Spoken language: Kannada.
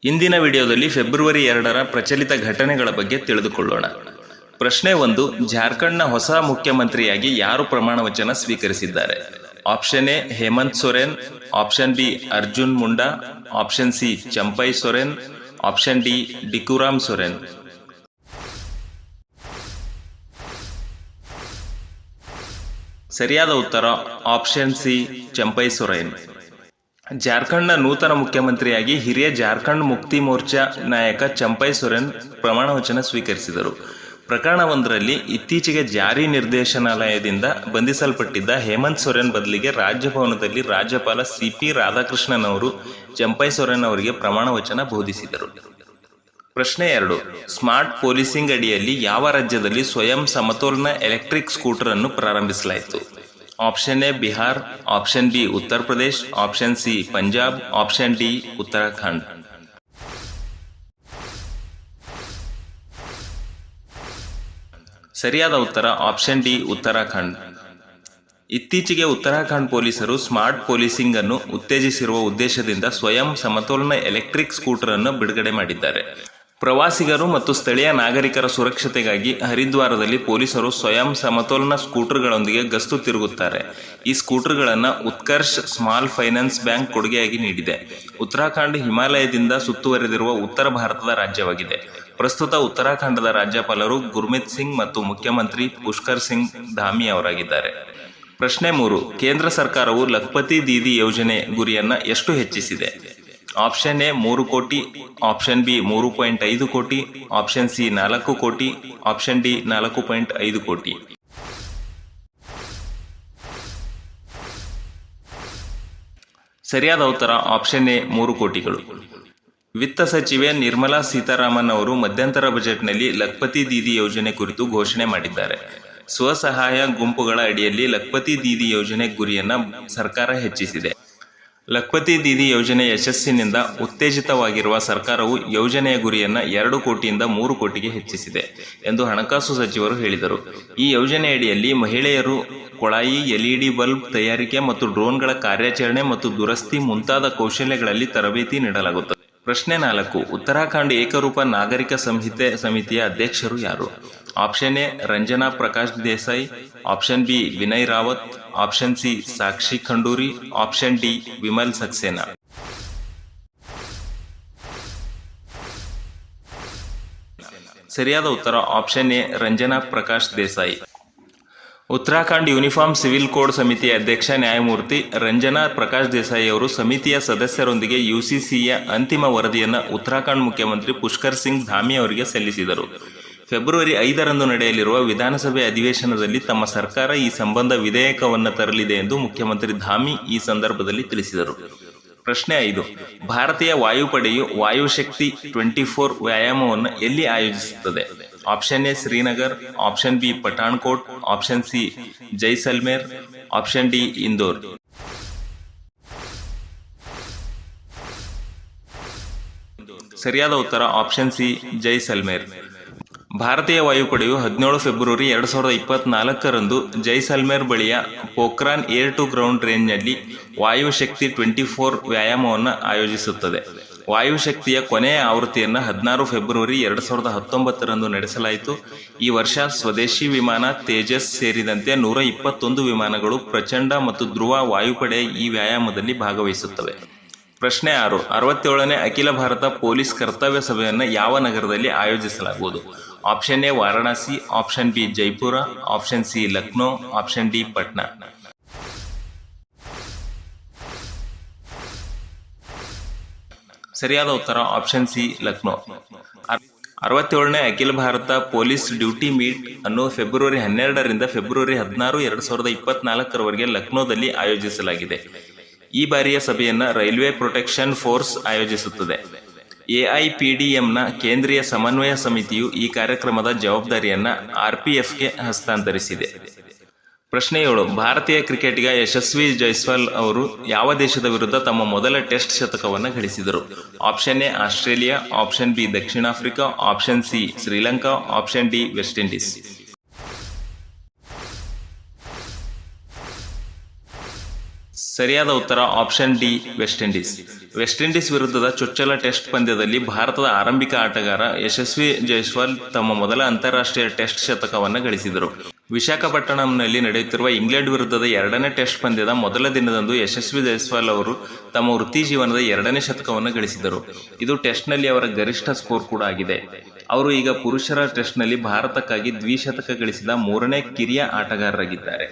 ಇಂದಿನ ವಿಡಿಯೋದಲ್ಲಿ ಫೆಬ್ರವರಿ 2ರ ಪ್ರಚಲಿತ ಘಟನೆಗಳ ಬಗ್ಗೆ ತಿಳಿದುಕೊಳ್ಳೋಣ. ಪ್ರಶ್ನೆ 1. ಜಾರ್ಖಂಡ್ನ ಹೊಸ ಮುಖ್ಯಮಂತ್ರಿಯಾಗಿ ಯಾರು ಪ್ರಮಾಣ ವಚನ ಸ್ವೀಕರಿಸಿದ್ದಾರೆ? Option A Hemant Soren, option B Arjun Munda, option C Champai Soren, option D Dikuram Soren. ಸರಿಯಾದ ಉತ್ತರ ಆಪ್ಷನ್ ಸಿ ಚಂಪೈ ಸೊರೆನ್. ಜಾರ್ಖಂಡ್ನ ನೂತನ ಮುಖ್ಯಮಂತ್ರಿಯಾಗಿ ಹಿರಿಯ ಜಾರ್ಖಂಡ್ ಮುಕ್ತಿ ಮೋರ್ಚಾ ನಾಯಕ ಚಂಪೈ ಸೊರೆನ್ ಪ್ರಮಾಣ ವಚನ ಸ್ವೀಕರಿಸಿದರು. ಪ್ರಕರಣ 1ರಲ್ಲಿ ಇತ್ತೀಚೆಗೆ ಜಾರಿ ನಿರ್ದೇಶನಾಲಯದಿಂದ ಬಂಧಿಸಲ್ಪಟ್ಟಿದ್ದ ಹೇಮಂತ್ ಸೊರೆನ್ ಬದಲಿಗೆ ರಾಜಭವನದಲ್ಲಿ ರಾಜ್ಯಪಾಲ ಸಿ.ಪಿ. ರಾಧಾಕೃಷ್ಣನ್ ಅವರು ಚಂಪೈ ಸೊರೆನ್ ಅವರಿಗೆ ಪ್ರಮಾಣ ವಚನ ಬೋಧಿಸಿದರು. ಪ್ರಶ್ನೆ 2. ಸ್ಮಾರ್ಟ್ ಪೊಲೀಸಿಂಗ್ ಅಡಿಯಲ್ಲಿ ಯಾವ ರಾಜ್ಯದಲ್ಲಿ ಸ್ವಯಂ ಸಮತೋಲನ ಎಲೆಕ್ಟ್ರಿಕ್ ಸ್ಕೂಟರ್ ಅನ್ನು ಪ್ರಾರಂಭಿಸಲಾಯಿತು? Option A Bihar, option B Uttar Pradesh, option C Punjab, option D Uttarakhand. ಸರಿಯಾದ ಉತ್ತರ ಆಪ್ಷನ್ ಡಿ ಉತ್ತರಾಖಂಡ್. ಇತ್ತೀಚೆಗೆ ಉತ್ತರಾಖಂಡ್ ಪೊಲೀಸರು ಸ್ಮಾರ್ಟ್ ಪೊಲೀಸಿಂಗ್ ಅನ್ನು ಉತ್ತೇಜಿಸಿರುವ ಉದ್ದೇಶದಿಂದ ಸ್ವಯಂ ಸಮತೋಲನ ಎಲೆಕ್ಟ್ರಿಕ್ ಸ್ಕೂಟರ್ ಅನ್ನು ಬಿಡುಗಡೆ ಮಾಡಿದ್ದಾರೆ. ಪ್ರವಾಸಿಗರು ಮತ್ತು ಸ್ಥಳೀಯ ನಾಗರಿಕರ ಸುರಕ್ಷತೆಗಾಗಿ ಹರಿದ್ವಾರದಲ್ಲಿ ಪೊಲೀಸರು ಸ್ವಯಂ ಸಮತೋಲನ ಸ್ಕೂಟರ್ಗಳೊಂದಿಗೆ ಗಸ್ತು ತಿರುಗುತ್ತಾರೆ. ಈ ಸ್ಕೂಟರ್ಗಳನ್ನು ಉತ್ಕರ್ಷ್ ಸ್ಮಾಲ್ ಫೈನಾನ್ಸ್ ಬ್ಯಾಂಕ್ ಕೊಡುಗೆಯಾಗಿ ನೀಡಿದೆ. ಉತ್ತರಾಖಂಡ್ ಹಿಮಾಲಯದಿಂದ ಸುತ್ತುವರೆದಿರುವ ಉತ್ತರ ಭಾರತದ ರಾಜ್ಯವಾಗಿದೆ. ಪ್ರಸ್ತುತ ಉತ್ತರಾಖಂಡದ ರಾಜ್ಯಪಾಲರು ಗುರ್ಮಿತ್ ಸಿಂಗ್ ಮತ್ತು ಮುಖ್ಯಮಂತ್ರಿ ಪುಷ್ಕರ್ ಸಿಂಗ್ ಧಾಮಿ ಅವರಾಗಿದ್ದಾರೆ. ಪ್ರಶ್ನೆ 3. ಕೇಂದ್ರ ಸರ್ಕಾರವು ಲಖ್ಪತಿ ದೀದಿ ಯೋಜನೆ ಗುರಿಯನ್ನು ಎಷ್ಟು ಹೆಚ್ಚಿಸಿದೆ? ಆಪ್ಷನ್ ಎ 3 ಕೋಟಿ, ಆಪ್ಷನ್ ಬಿ 3.5 ಕೋಟಿ, ಆಪ್ಷನ್ ಸಿ 4 ಕೋಟಿ, ಆಪ್ಷನ್ ಡಿ 4.5 ಕೋಟಿ. ಸರಿಯಾದ ಉತ್ತರ ಆಪ್ಷನ್ ಎ 3 ಕೋಟಿಗಳು. ವಿತ್ತ ಸಚಿವೆ ನಿರ್ಮಲಾ ಸೀತಾರಾಮನ್ ಅವರು ಮಧ್ಯಂತರ ಬಜೆಟ್ನಲ್ಲಿ ಲಖ್ಪತಿ ದೀದಿ ಯೋಜನೆ ಕುರಿತು ಘೋಷಣೆ ಮಾಡಿದ್ದಾರೆ. ಸ್ವಸಹಾಯ ಗುಂಪುಗಳ ಅಡಿಯಲ್ಲಿ ಲಖ್ಪತಿ ದೀದಿ ಯೋಜನೆ ಗುರಿಯನ್ನು ಸರ್ಕಾರ ಹೆಚ್ಚಿಸಿದೆ. ಲಖ್ಪತಿ ದೀದಿ ಯೋಜನೆ ಯಶಸ್ಸಿನಿಂದ ಉತ್ತೇಜಿತವಾಗಿರುವ ಸರ್ಕಾರವು ಯೋಜನೆಯ ಗುರಿಯನ್ನು 2 ಕೋಟಿಯಿಂದ 3 ಕೋಟಿಗೆ ಹೆಚ್ಚಿಸಿದೆ ಎಂದು ಹಣಕಾಸು ಸಚಿವರು ಹೇಳಿದರು. ಈ ಯೋಜನೆಯಡಿಯಲ್ಲಿ ಮಹಿಳೆಯರು ಕೊಳಾಯಿ, ಎಲ್ಇಡಿ ಬಲ್ಬ್ ತಯಾರಿಕೆ ಮತ್ತು ಡ್ರೋನ್ಗಳ ಕಾರ್ಯಾಚರಣೆ ಮತ್ತು ದುರಸ್ತಿ ಮುಂತಾದ ಕೌಶಲ್ಯಗಳಲ್ಲಿ ತರಬೇತಿ ನೀಡಲಾಗುತ್ತದೆ. ಪ್ರಶ್ನೆ 4. ಉತ್ತರಾಖಂಡ್ ಏಕರೂಪ ನಾಗರಿಕ ಸಂಹಿತೆ ಸಮಿತಿಯ ಅಧ್ಯಕ್ಷರು ಯಾರು? Option A Ranjana Prakash Desai, option B Vinay Rawat, option C Sakshi Khanduri, option D Vimal Saxena. ಸರಿಯಾದ ಉತ್ತರ option A Ranjana Prakash Desai. Uttarakhand uniform civil code ಸಮಿತಿಯ ಅಧ್ಯಕ್ಷ ನ್ಯಾಯಮೂರ್ತಿ ರಂಜನಾ ಪ್ರಕಾಶ್ ದೇಸಾಯಿ ಅವರು ಸಮಿತಿಯ ಸದಸ್ಯರೊಂದಿಗೆ ಯುಸಿಸಿಯ ಅಂತಿಮ ವರದಿಯನ್ನು ಉತ್ತರಾಖಂಡ್ ಮುಖ್ಯಮಂತ್ರಿ ಪುಷ್ಕರ್ ಸಿಂಗ್ ಧಾಮಿ ಅವರಿಗೆ ಸಲ್ಲಿಸಿದರು. ಫೆಬ್ರವರಿ 5ರಂದು ನಡೆಯಲಿರುವ ವಿಧಾನಸಭೆ ಅಧಿವೇಶನದಲ್ಲಿ ತಮ್ಮ ಸರ್ಕಾರ ಈ ಸಂಬಂಧ ವಿಧೇಯಕವನ್ನು ತರಲಿದೆ ಎಂದು ಮುಖ್ಯಮಂತ್ರಿ ಧಾಮಿ ಈ ಸಂದರ್ಭದಲ್ಲಿ ತಿಳಿಸಿದರು. ಪ್ರಶ್ನೆ 5. ಭಾರತೀಯ ವಾಯುಪಡೆಯು ವಾಯುಶಕ್ತಿ 24 ವ್ಯಾಯಾಮವನ್ನು ಎಲ್ಲಿ ಆಯೋಜಿಸುತ್ತದೆ? Option A Srinagar, option B Pathankot, option C Jaisalmer, option D Indore. ಸರಿಯಾದ ಉತ್ತರ ಆಪ್ಷನ್ ಸಿ ಜೈಸಲ್ಮೇರ್. ಭಾರತೀಯ ವಾಯುಪಡೆಯು 17 ಫೆಬ್ರವರಿ 2024ರಂದು ಜೈಸಲ್ಮೇರ್ ಬಳಿಯ ಪೋಖ್ರಾನ್ ಏರ್ ಟು ಗ್ರೌಂಡ್ ರೇಂಜ್ನಲ್ಲಿ ವಾಯುಶಕ್ತಿ 24 ವ್ಯಾಯಾಮವನ್ನು ಆಯೋಜಿಸುತ್ತದೆ. ವಾಯುಶಕ್ತಿಯ ಕೊನೆಯ ಆವೃತ್ತಿಯನ್ನು 16 ಫೆಬ್ರವರಿ 2019ರಂದು ನಡೆಸಲಾಯಿತು. ಈ ವರ್ಷ ಸ್ವದೇಶಿ ವಿಮಾನ ತೇಜಸ್ ಸೇರಿದಂತೆ 121 ವಿಮಾನಗಳು ಪ್ರಚಂಡ ಮತ್ತು ಧ್ರುವ ವಾಯುಪಡೆಯ ಈ ವ್ಯಾಯಾಮದಲ್ಲಿ ಭಾಗವಹಿಸುತ್ತವೆ. ಪ್ರಶ್ನೆ 6. 67ನೇ ಅಖಿಲ ಭಾರತ ಪೊಲೀಸ್ ಕರ್ತವ್ಯ ಸಭೆಯನ್ನು ಯಾವ ನಗರದಲ್ಲಿ ಆಯೋಜಿಸಲಾಗುವುದು? Option A Varanasi, option B Jaipur, option C Lucknow, option D Patna. ಸರಿಯಾದ ಉತ್ತರ ಆಪ್ಷನ್ ಸಿ ಲಕ್ನೋ. 67ನೇ ಅಖಿಲ ಭಾರತ ಪೊಲೀಸ್ ಡ್ಯೂಟಿ ಮೀಟ್ ಅನ್ನು ಫೆಬ್ರವರಿ 12ರಿಂದ ಫೆಬ್ರವರಿ 16, 2024ರವರೆಗೆ ಲಕ್ನೋದಲ್ಲಿ ಆಯೋಜಿಸಲಾಗಿದೆ. ಈ ಬಾರಿಯ ಸಭೆಯನ್ನು ರೈಲ್ವೆ ಪ್ರೊಟೆಕ್ಷನ್ ಫೋರ್ಸ್ ಆಯೋಜಿಸುತ್ತದೆ. ಎಐಪಿಡಿಎಂನ ಕೇಂದ್ರೀಯ ಸಮನ್ವಯ ಸಮಿತಿಯು ಈ ಕಾರ್ಯಕ್ರಮದ ಜವಾಬ್ದಾರಿಯನ್ನು ಆರ್ಪಿಎಫ್ಗೆ ಹಸ್ತಾಂತರಿಸಿದೆ. ಪ್ರಶ್ನೆ 7. ಭಾರತೀಯ ಕ್ರಿಕೆಟಿಗ ಯಶಸ್ವಿ ಜೈಸ್ವಾಲ್ ಅವರು ಯಾವ ದೇಶದ ವಿರುದ್ಧ ತಮ್ಮ ಮೊದಲ ಟೆಸ್ಟ್ ಶತಕವನ್ನು ಗಳಿಸಿದರು? Option A Australia, option B ದಕ್ಷಿಣ Africa, option C Sri Lanka, option D West Indies. ಸರಿಯಾದ ಉತ್ತರ option D West Indies. West Indies ವಿರುದ್ಧದ ಚೊಚ್ಚಲ ಟೆಸ್ಟ್ ಪಂದ್ಯದಲ್ಲಿ ಭಾರತದ ಆರಂಭಿಕ ಆಟಗಾರ ಯಶಸ್ವಿ ಜೈಸ್ವಾಲ್ ತಮ್ಮ ಮೊದಲ ಅಂತಾರಾಷ್ಟ್ರೀಯ ಟೆಸ್ಟ್ ಶತಕವನ್ನು ಗಳಿಸಿದರು. ವಿಶಾಖಪಟ್ಟಣಂನಲ್ಲಿ ನಡೆಯುತ್ತಿರುವ ಇಂಗ್ಲೆಂಡ್ ವಿರುದ್ಧದ 2ನೇ ಟೆಸ್ಟ್ ಪಂದ್ಯದ ಮೊದಲ ದಿನದಂದು ಯಶಸ್ವಿ ಜೈಸ್ವಾಲ್ ಅವರು ತಮ್ಮ ವೃತ್ತಿ ಜೀವನದ 2ನೇ ಶತಕವನ್ನು ಗಳಿಸಿದರು. ಇದು ಟೆಸ್ಟ್ನಲ್ಲಿ ಅವರ ಗರಿಷ್ಠ ಸ್ಕೋರ್ ಕೂಡ ಆಗಿದೆ. ಅವರು ಈಗ ಪುರುಷರ ಟೆಸ್ಟ್ನಲ್ಲಿ ಭಾರತಕ್ಕಾಗಿ ದ್ವಿಶತಕ ಗಳಿಸಿದ 3ನೇ ಕಿರಿಯ ಆಟಗಾರರಾಗಿದ್ದಾರೆ.